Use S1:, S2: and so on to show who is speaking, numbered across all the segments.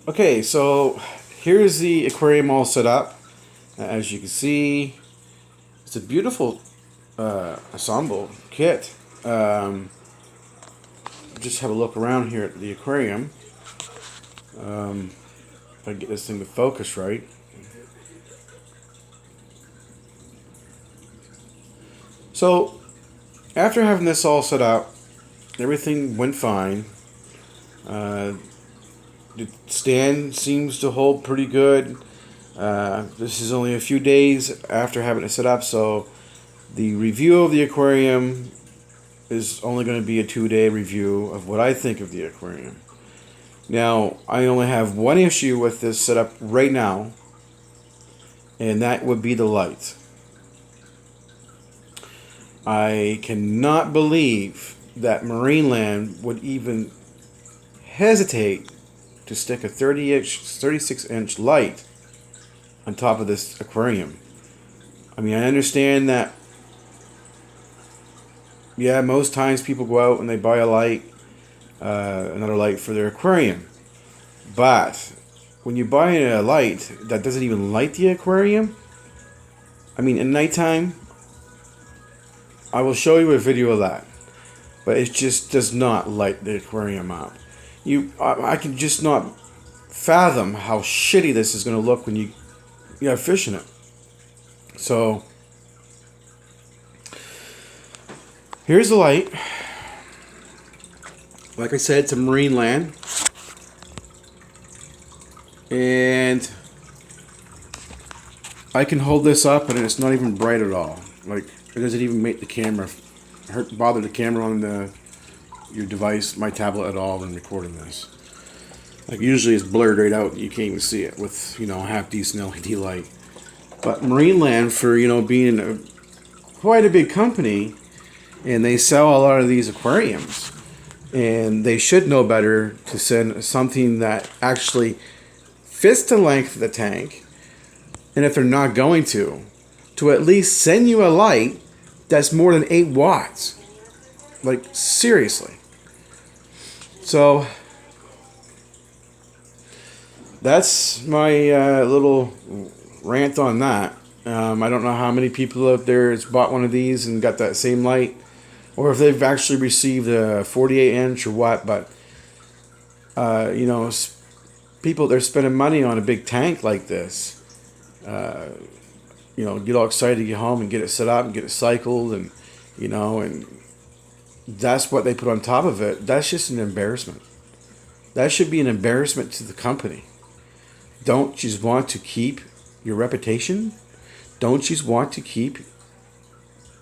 S1: Okay, so here's the aquarium all set up. As you can see, it's a beautiful ensemble kit. Just have a look around here at the aquarium. If I can get this thing to focus right. So, after having this all set up, everything went fine. The stand seems to hold pretty good. This is only a few days after having it set up, so the review of the aquarium is only going to be a 2-day review of what I think of the aquarium. Now, I only have one issue with this setup right now, and that would be the light. I cannot believe that Marineland would even hesitate to stick a 36-inch light on top of this aquarium. I mean, I understand that, yeah, most times people go out and they buy a light, another light for their aquarium. But when you buy a light that doesn't even light the aquarium, I mean, at nighttime, I will show you a video of that, but it just does not light the aquarium up. I can just not fathom how shitty this is going to look when you have fish in it. So here's the light. Like I said, it's a Marineland, and I can hold this up and it's not even bright at all. Like, it doesn't even make the camera bother the camera on your device, my tablet, at all when recording this. Like, usually it's blurred right out, you can't even see it with, half decent LED light. But Marineland, for being quite a big company, and they sell a lot of these aquariums, and they should know better to send something that actually fits the length of the tank, and if they're not going to at least send you a light that's more than 8 watts. Like, seriously. So that's my little rant on that. I don't know how many people out there has bought one of these and got that same light, or if they've actually received a 48-inch or what, but people, they're spending money on a big tank like this. Get all excited to get home and get it set up and get it cycled, and and that's what they put on top of it. That's just an embarrassment. That should be an embarrassment to the company. Don't you want to keep your reputation? Don't you want to keep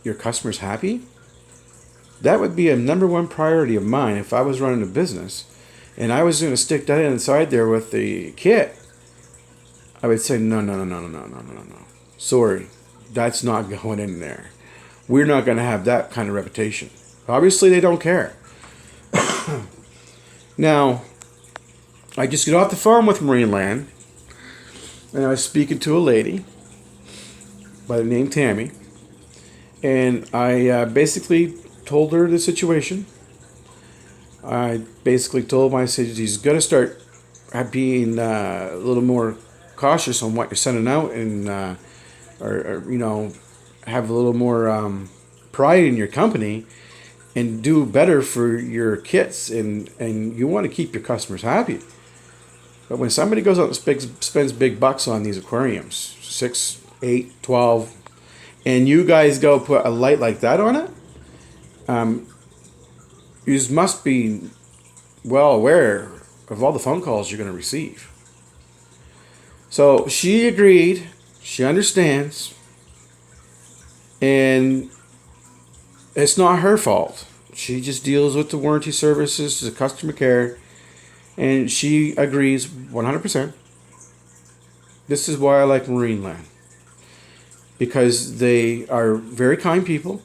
S1: your customers happy? That would be a number one priority of mine if I was running a business and I was going to stick that inside there with the kit. I would say, no. Sorry, that's not going in there. We're not going to have that kind of reputation. Obviously, they don't care. Now, I just got off the phone with Marineland, and I was speaking to a lady by the name Tammy, and I basically told her the situation. I basically told him, I said, he's got to start being a little more cautious on what you're sending out, and or have a little more pride in your company and do better for your kits, and you want to keep your customers happy. But when somebody goes out and spends big bucks on these aquariums, 6, 8, 12, and you guys go put a light like that on it, you must be well aware of all the phone calls you're going to receive. So she agreed, she understands, and it's not her fault. She just deals with the warranty services, the customer care, and she agrees 100%. This is why I like Marineland, because they are very kind people.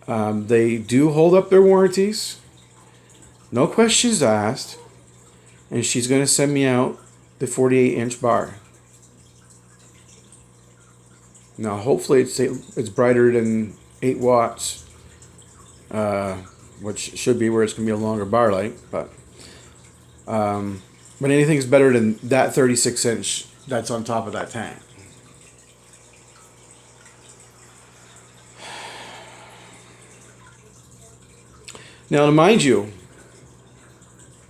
S1: They do hold up their warranties, no questions asked, and she's going to send me out the 48-inch bar. Now, hopefully it's brighter than 8 watts, which should be where it's going to be a longer bar light. But But anything's better than that 36 inch that's on top of that tank. Now, to mind you,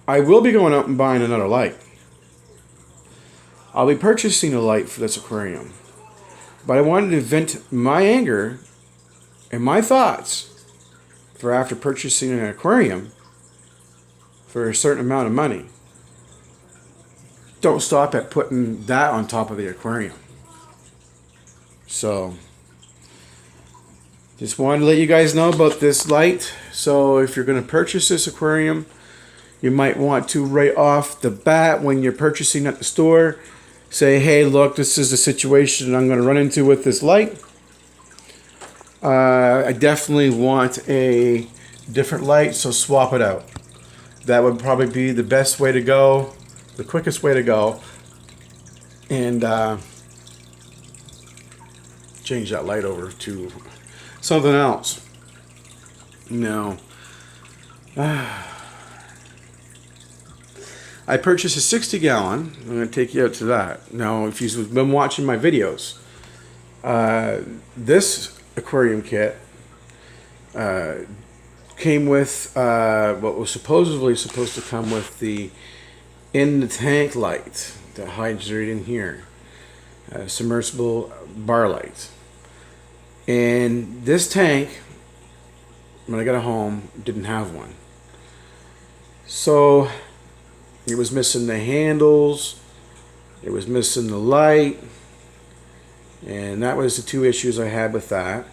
S1: I will be going out and buying another light. I'll be purchasing a light for this aquarium. But I wanted to vent my anger and my thoughts for after purchasing an aquarium for a certain amount of money. Don't stop at putting that on top of the aquarium. So, just wanted to let you guys know about this light. So if you're going to purchase this aquarium, you might want to right off the bat when you're purchasing at the store, say, hey, look, this is the situation I'm going to run into with this light. I definitely want a different light, so swap it out. That would probably be the best way to go, the quickest way to go. And change that light over to something else. No. I purchased a 60 gallon. I'm going to take you out to that. Now, if you've been watching my videos, this aquarium kit came with what was supposedly supposed to come with the in the tank light that hides right in here, submersible bar light. And this tank, when I got it home, didn't have one. So it was missing the handles, it was missing the light, and that was the two issues I had with that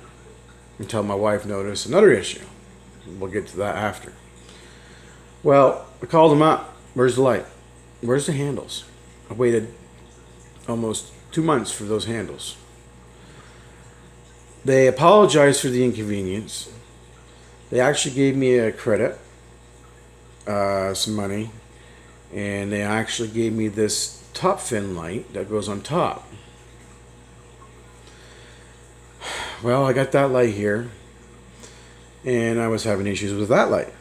S1: until my wife noticed another issue. We'll get to that after. Well, I called them up. Where's the light? Where's the handles? I waited almost 2 months for those handles. They apologized for the inconvenience. They actually gave me a credit, some money, and they actually gave me this top fin light that goes on top. Well, I got that light here, and I was having issues with that light.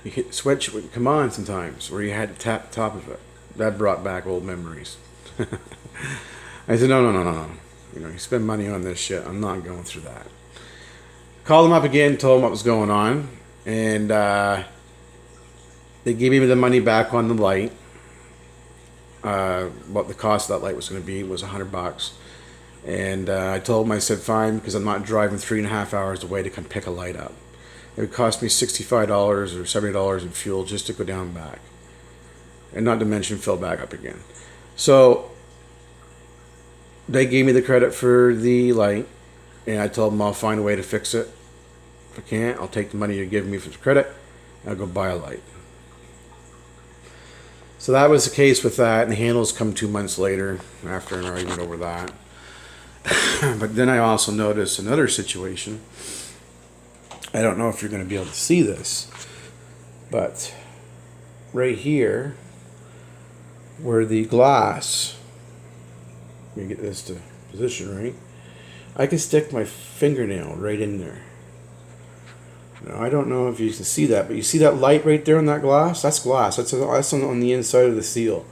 S1: You hit the switch, it would come on sometimes, or you had to tap the top of it. That brought back old memories. I said, no. You know, you spend money on this shit. I'm not going through that. Called them up again, told them what was going on, and they gave me the money back on the light. What the cost of that light was going to be was $100. And I told them, I said, fine, because I'm not driving 3.5 hours away to come pick a light up. It would cost me $65 or $70 in fuel just to go down and back. And not to mention fill back up again. So they gave me the credit for the light, and I told them I'll find a way to fix it. If I can't, I'll take the money you're giving me for the credit, and I'll go buy a light. So that was the case with that, and the handles come 2 months later after an argument over that. But then I also noticed another situation. I don't know if you're going to be able to see this, but right here, where the glass, let me get this to position right, I can stick my fingernail right in there. Now, I don't know if you can see that, but you see that light right there on that glass? That's glass. That's on the inside of the seal.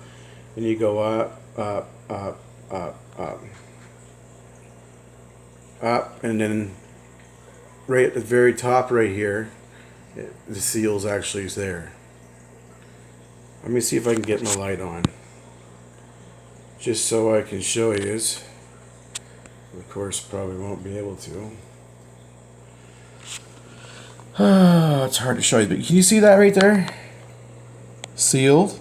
S1: And you go up, up, up, up, up, up, and then right at the very top right here, the seal's actually there. Let me see if I can get my light on, just so I can show you. Of course, probably won't be able to. It's hard to show you, but can you see that right there? Sealed?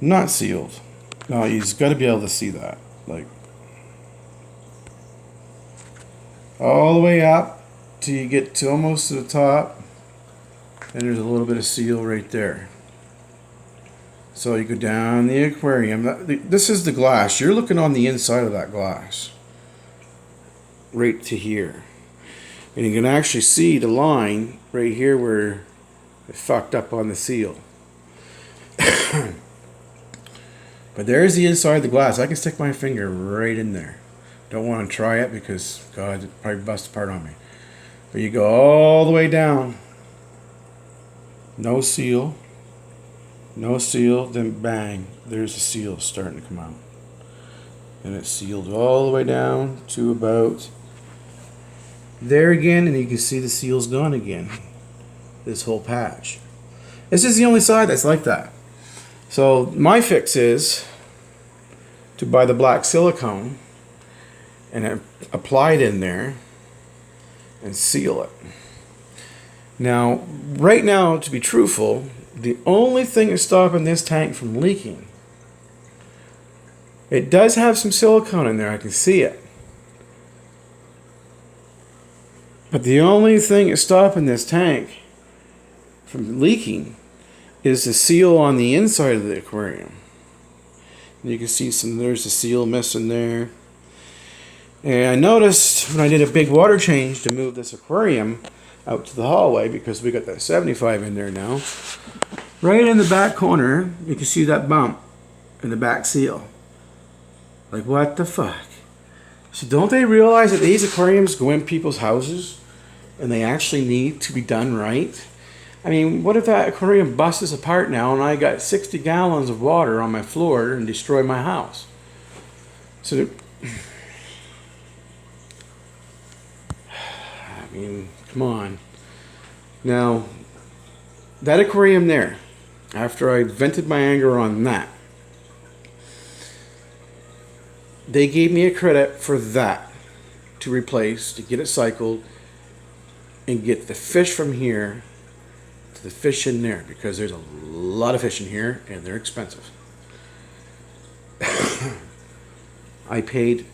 S1: Not sealed. No, you've got to be able to see that. Like, all the way up till you get to almost to the top, and there's a little bit of seal right there. So you go down the aquarium. This is the glass. You're looking on the inside of that glass, right to here. And you can actually see the line right here where it fucked up on the seal. But there's the inside of the glass. I can stick my finger right in there. Don't want to try it because, God, it'd probably bust apart on me. But you go all the way down. No seal. No seal, then bang, there's the seal starting to come out. And it's sealed all the way down to about there again, and you can see the seal's gone again. This whole patch. This is the only side that's like that. So my fix is to buy the black silicone and apply it in there and seal it. Now, right now, to be truthful, the only thing that's stopping this tank from leaking, it does have some silicone in there, I can see it. But the only thing that's stopping this tank from leaking is the seal on the inside of the aquarium. You can see there's a seal missing there. And I noticed when I did a big water change to move this aquarium out to the hallway, because we got that 75 in there now, right in the back corner, you can see that bump in the back seal. Like, what the fuck? So don't they realize that these aquariums go in people's houses and they actually need to be done right? I mean, what if that aquarium busts apart now and I got 60 gallons of water on my floor and destroy my house? So, I mean, come on. Now, that aquarium there, after I vented my anger on that, they gave me a credit for that to replace, to get it cycled, and get the fish from here to the fish in there, because there's a lot of fish in here and they're expensive. I paid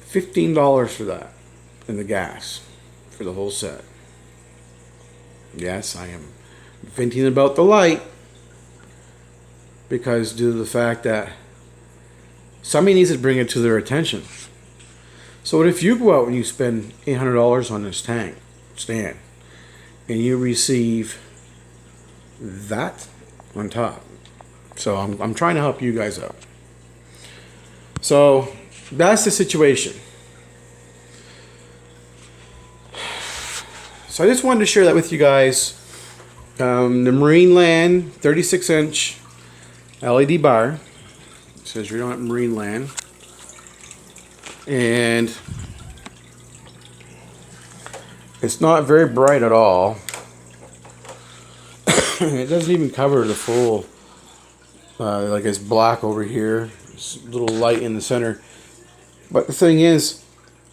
S1: $15 for that and the gas for the whole set. Yes, I am venting about the light because due to the fact that somebody needs to bring it to their attention. So what if you go out and you spend $800 on this tank stand and you receive that on top? So I'm trying to help you guys out. So that's the situation. So I just wanted to share that with you guys. The Marineland 36-inch LED bar. It says you're on Marineland. And it's not very bright at all. It doesn't even cover the full, like it's black over here. It's a little light in the center. But the thing is,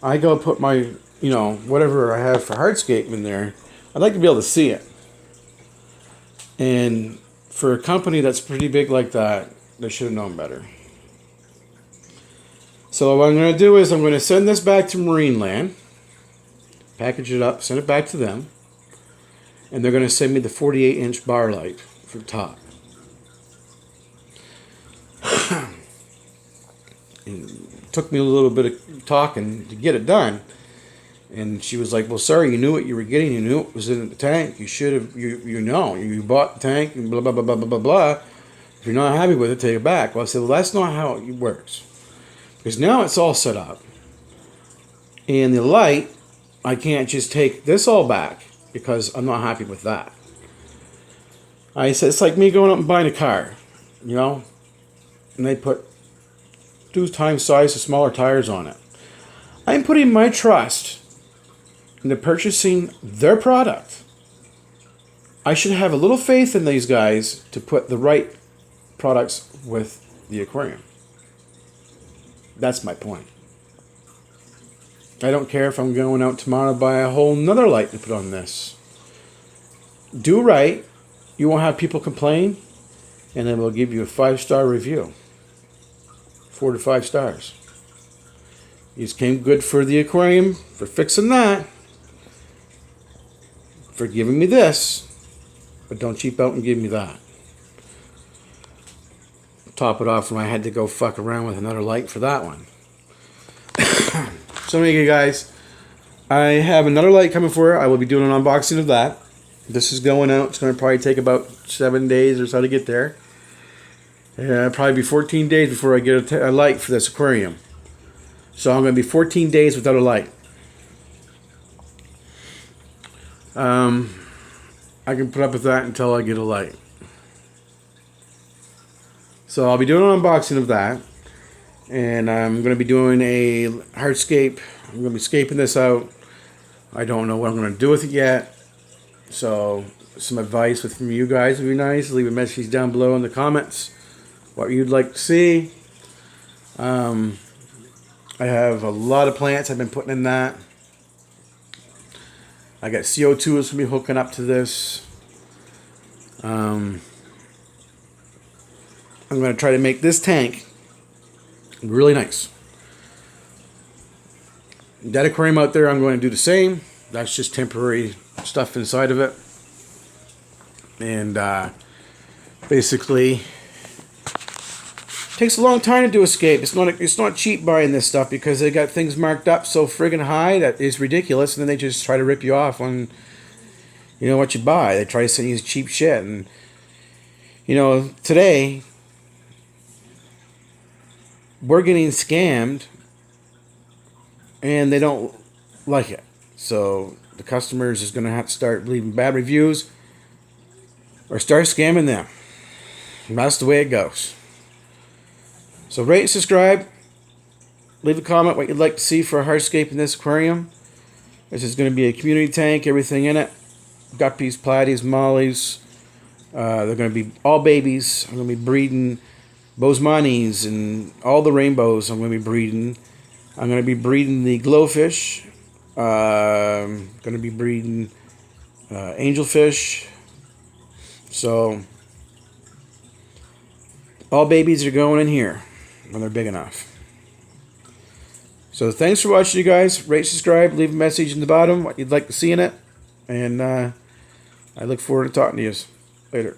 S1: I go put my, whatever I have for hardscape in there. I'd like to be able to see it. And for a company that's pretty big like that, they should have known better. So what I'm going to do is I'm going to send this back to Marineland, package it up, send it back to them, and they're going to send me the 48-inch bar light for the top. It took me a little bit of talking to get it done. And she was like, well, sorry, you knew what you were getting. You knew it was in the tank. You should have, you bought the tank and blah, blah, blah, blah, blah, blah, blah. If you're not happy with it, take it back. Well, I said, well, that's not how it works. Because now it's all set up. And the light, I can't just take this all back because I'm not happy with that. I said, it's like me going up and buying a car, and they put 2 times size of smaller tires on it. I'm putting my trust into purchasing their product. I should have a little faith in these guys to put the right products with the aquarium. That's my point. I don't care if I'm going out tomorrow to buy a whole nother light to put on this. Do right. You won't have people complain, and then we'll give you a 5-star review. 4 to 5 stars. You came good for the aquarium, for fixing that, for giving me this, but don't cheap out and give me that. Top it off when I had to go fuck around with another light for that one. So anyway, guys, I have another light coming for her. I will be doing an unboxing of that. This is going out. It's going to probably take about 7 days or so to get there. Probably be 14 days before I get a light for this aquarium. So I'm going to be 14 days without a light. I can put up with that until I get a light. So I'll be doing an unboxing of that. And I'm going to be doing a hardscape. I'm going to be scaping this out. I don't know what I'm going to do with it yet. So some advice from you guys would be nice. Leave a message down below in the comments what you'd like to see. I have a lot of plants I've been putting in that. I got CO2 that's going to be hooking up to this. I'm going to try to make this tank really nice. That aquarium out there, I'm going to do the same. That's just temporary stuff inside of it. And basically, takes a long time to do escape. It's not cheap buying this stuff because they got things marked up so friggin' high that is ridiculous, and then they just try to rip you off on what you buy. They try to send you cheap shit, and today we're getting scammed, and they don't like it. So the customers is going to have to start leaving bad reviews or start scamming them. And that's the way it goes. So rate and subscribe. Leave a comment what you'd like to see for a hardscape in this aquarium. This is going to be a community tank, everything in it. Guppies, platies, mollies. They're going to be all babies. I'm going to be breeding Bosemanies and all the rainbows I'm going to be breeding. I'm going to be breeding the glowfish. I'm going to be breeding angelfish. So all babies are going in here when they're big enough. So thanks for watching, you guys. Rate, subscribe, leave a message in the bottom what you'd like to see in it. And I look forward to talking to you later.